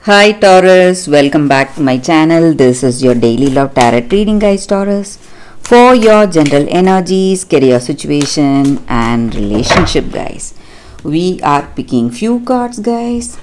Hi Taurus, welcome back to my channel. This is your daily love tarot reading, guys. Taurus, for your general energies, career situation and relationship, guys. We are picking few cards, guys.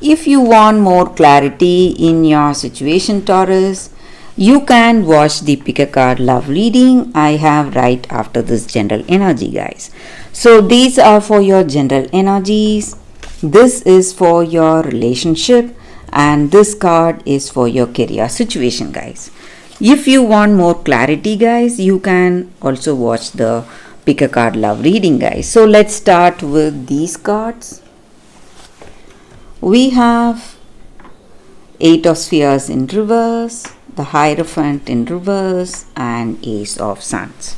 If you want more clarity in your situation, Taurus, you can watch the pick a card love reading I have right after this general energy, guys. So these are for your general energies. This is for your relationship and this card is for your career situation, guys. If you want more clarity, guys, you can also watch the pick a card love reading, guys. So let's start with these cards. We have Eight of Spheres in reverse, the Hierophant in reverse and Ace of Swords.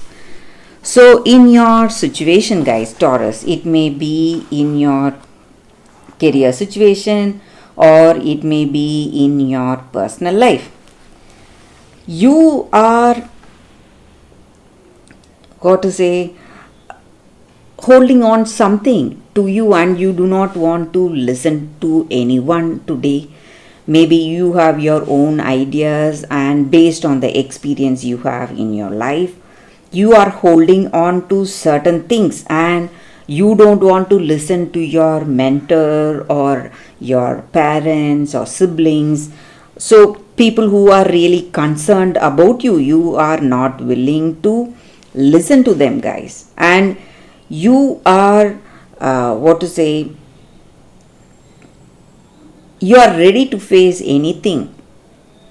So in your situation, guys, Taurus, it may be in your career situation or it may be in your personal life. You are, holding on something to you and you do not want to listen to anyone today. Maybe you have your own ideas and based on the experience you have in your life, you are holding on to certain things and you don't want to listen to your mentor or your parents or siblings. So people who are really concerned about you, you are not willing to listen to them, guys. And you are, you are ready to face anything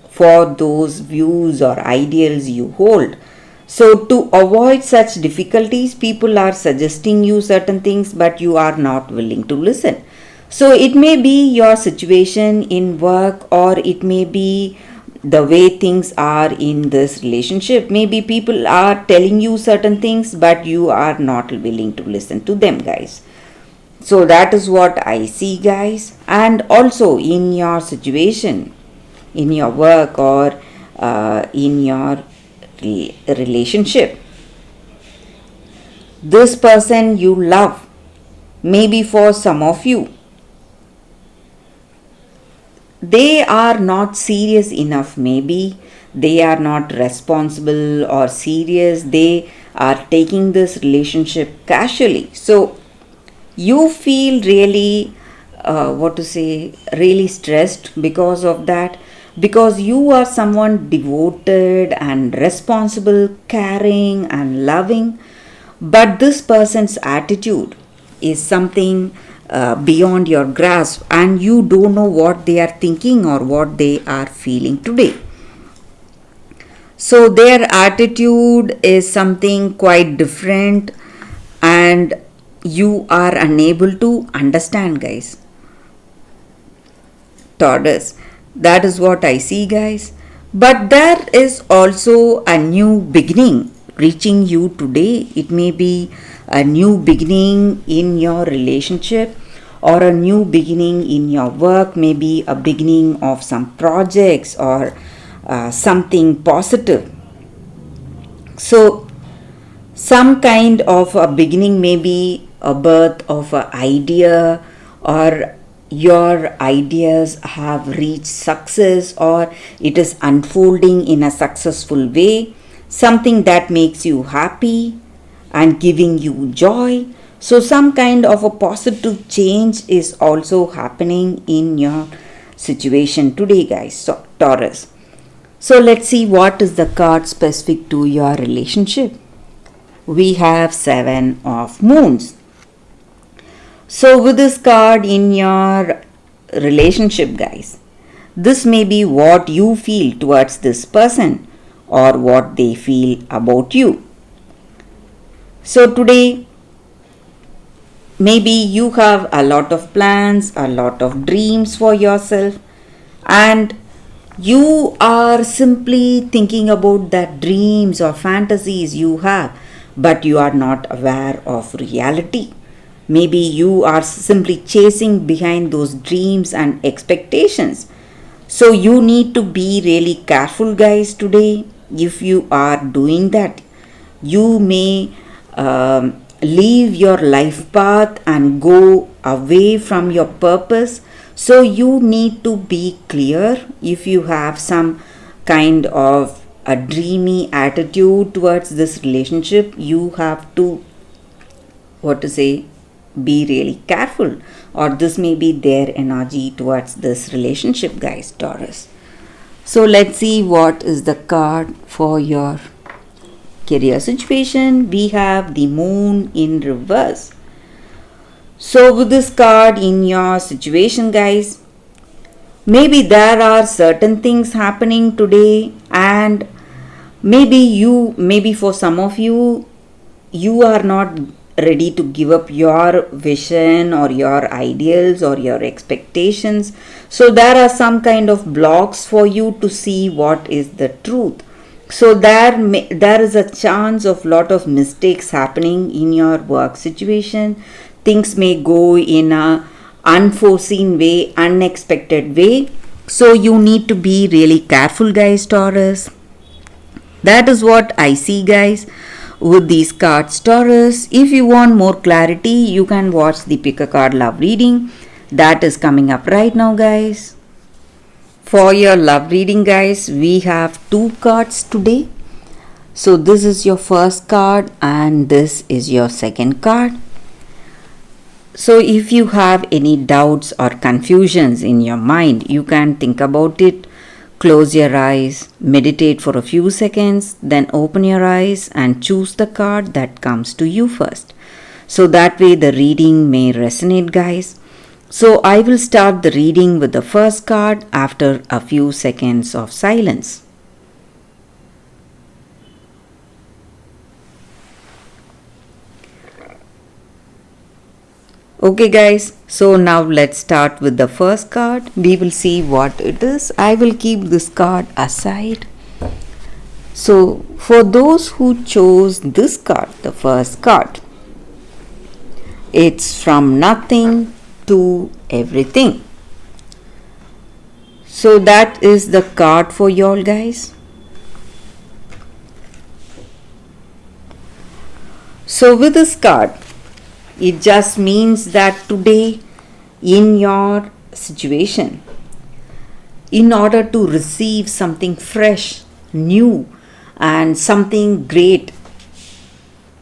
for those views or ideals you hold. So to avoid such difficulties, people are suggesting you certain things, but you are not willing to listen. So it may be your situation in work or it may be the way things are in this relationship. Maybe people are telling you certain things, but you are not willing to listen to them, guys. So that is what I see, guys. And also in your situation, in your work or in your relationship, this person you love, maybe for some of you, they are not serious enough. Maybe they are not responsible or serious. They are taking this relationship casually. So you feel really really stressed because of that, because you are someone devoted and responsible, caring and loving, but this person's attitude is something beyond your grasp and you don't know what they are thinking or what they are feeling today. So their attitude is something quite different and you are unable to understand, guys. Taurus, that is what I see, guys. But there is also a new beginning reaching you today. It may be a new beginning in your relationship or a new beginning in your work, maybe a beginning of some projects or something positive. So some kind of a beginning, maybe a birth of an idea, or your ideas have reached success or it is unfolding in a successful way, something that makes you happy and giving you joy. So some kind of a positive change is also happening in your situation today, guys. So Taurus, so let's see what is the card specific to your relationship. We have Seven of Moons. So with this card in your relationship, guys, this may be what you feel towards this person or what they feel about you. So today, maybe you have a lot of plans, a lot of dreams for yourself, and you are simply thinking about that dreams or fantasies you have, but you are not aware of reality. Maybe you are simply chasing behind those dreams and expectations. So you need to be really careful, guys, today. If you are doing that, you may leave your life path and go away from your purpose So you need to be clear. If you have some kind of a dreamy attitude towards this relationship, you have to, what to say, be really careful, or this may be their energy towards this relationship, guys, Taurus. So let's see what is the card for your career situation. We have the moon in reverse. So with this card in your situation, guys, maybe there are certain things happening today, and maybe for some of you, you are not ready to give up your vision or your ideals or your expectations. So there are some kind of blocks for you to see what is the truth. So there is a chance of lot of mistakes happening in your work situation. Things may go in a unforeseen way, unexpected way. So you need to be really careful, guys, Taurus. That is what I see, guys, with these cards, Taurus. If you want more clarity, you can watch the Pick a Card Love reading. That is coming up right now, guys. For your love reading, guys, we have 2 cards today. So this is your first card and this is your second card. So if you have any doubts or confusions in your mind, you can think about it. Close your eyes, meditate for a few seconds, then open your eyes and choose the card that comes to you first. So that way the reading may resonate, guys. So I will start the reading with the first card after a few seconds of silence. Okay, guys, so now let's start with the first card. We will see what it is. I will keep this card aside. So for those who chose this card, the first card, it's from nothing to everything. So that is the card for y'all, guys. So with this card, it just means that today in your situation, in order to receive something fresh, new, and something great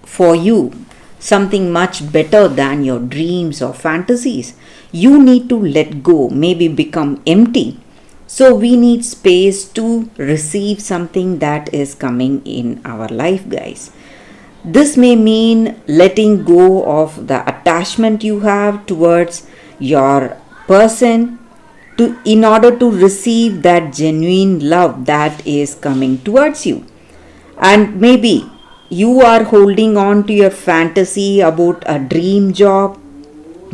for you, something much better than your dreams or fantasies, you need to let go, maybe become empty. So we need space to receive something that is coming in our life, guys. This may mean letting go of the attachment you have towards your person in order to receive that genuine love that is coming towards you. And maybe you are holding on to your fantasy about a dream job,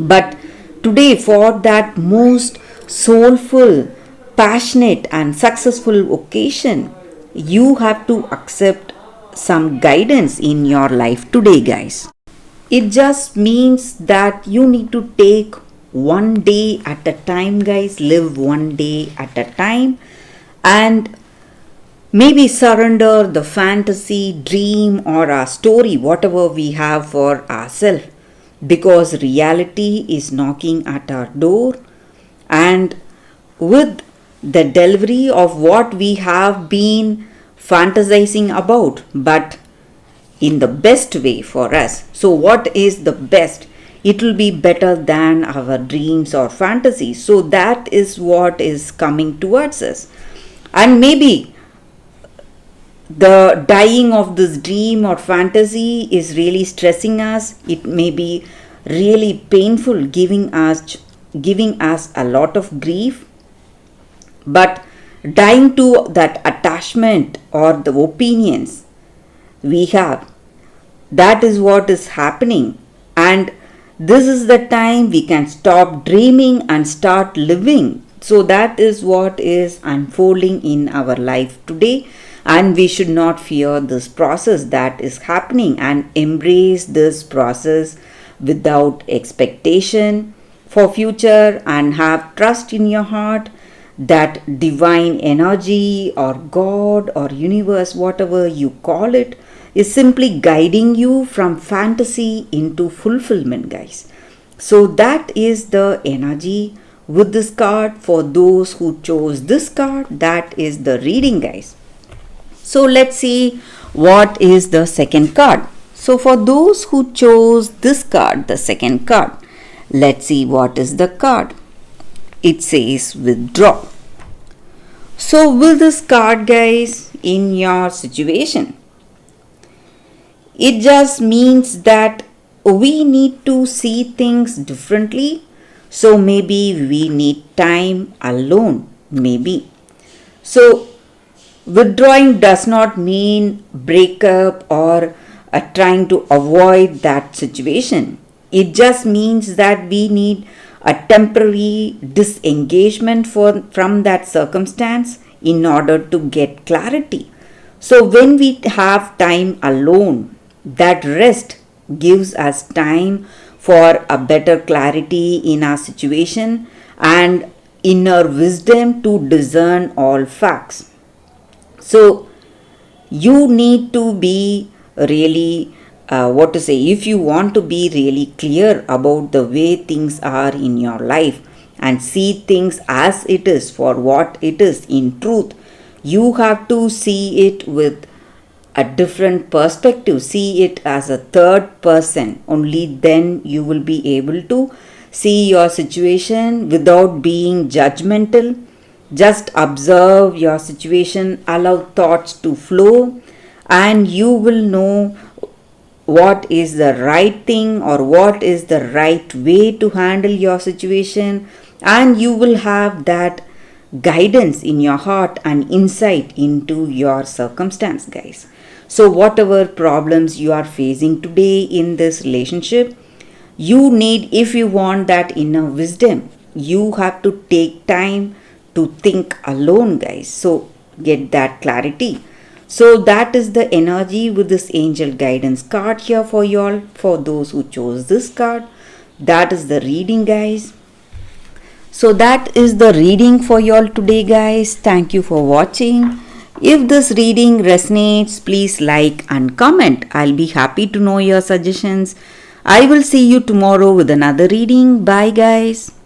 but today for that most soulful, passionate and successful occasion, you have to accept some guidance in your life today, guys. It just means that you need to take one day at a time, guys. Live one day at a time and maybe surrender the fantasy, dream or a story, whatever we have for ourselves, because reality is knocking at our door, and with the delivery of what we have been fantasizing about, but in the best way for us. So what is the best? It will be better than our dreams or fantasies. So that is what is coming towards us. And maybe the dying of this dream or fantasy is really stressing us. It may be really painful, giving us a lot of grief. But dying to that attachment or the opinions we have, that is what is happening. And this is the time we can stop dreaming and start living. So that is what is unfolding in our life today, and we should not fear this process that is happening and embrace this process without expectation for future, and have trust in your heart that divine energy or God or universe, whatever you call it, is simply guiding you from fantasy into fulfillment, guys. So that is the energy with this card. For those who chose this card, that is the reading, guys. So let's see what is the second card. So for those who chose this card, the second card, let's see what is the card. It says withdraw. So will this card, guys, in your situation, it just means that we need to see things differently. So maybe we need time alone, maybe. So withdrawing does not mean breakup or trying to avoid that situation. It just means that we need a temporary disengagement from that circumstance in order to get clarity. So when we have time alone, that rest gives us time for a better clarity in our situation and inner wisdom to discern all facts. So you need to be really if you want to be really clear about the way things are in your life and see things as it is for what it is in truth, you have to see it with a different perspective. See it as a third person. Only then you will be able to see your situation without being judgmental. Just observe your situation, allow thoughts to flow, and you will know what is the right thing or what is the right way to handle your situation, and you will have that guidance in your heart and insight into your circumstance, guys. So whatever problems you are facing today in this relationship, you need, if you want that inner wisdom, you have to take time to think alone, guys. So get that clarity. So that is the energy with this angel guidance card here for you all. For those who chose this card, that is the reading, guys. So that is the reading for you all today, guys. Thank you for watching. If this reading resonates, please like and comment. I'll be happy to know your suggestions. I will see you tomorrow with another reading. Bye, guys.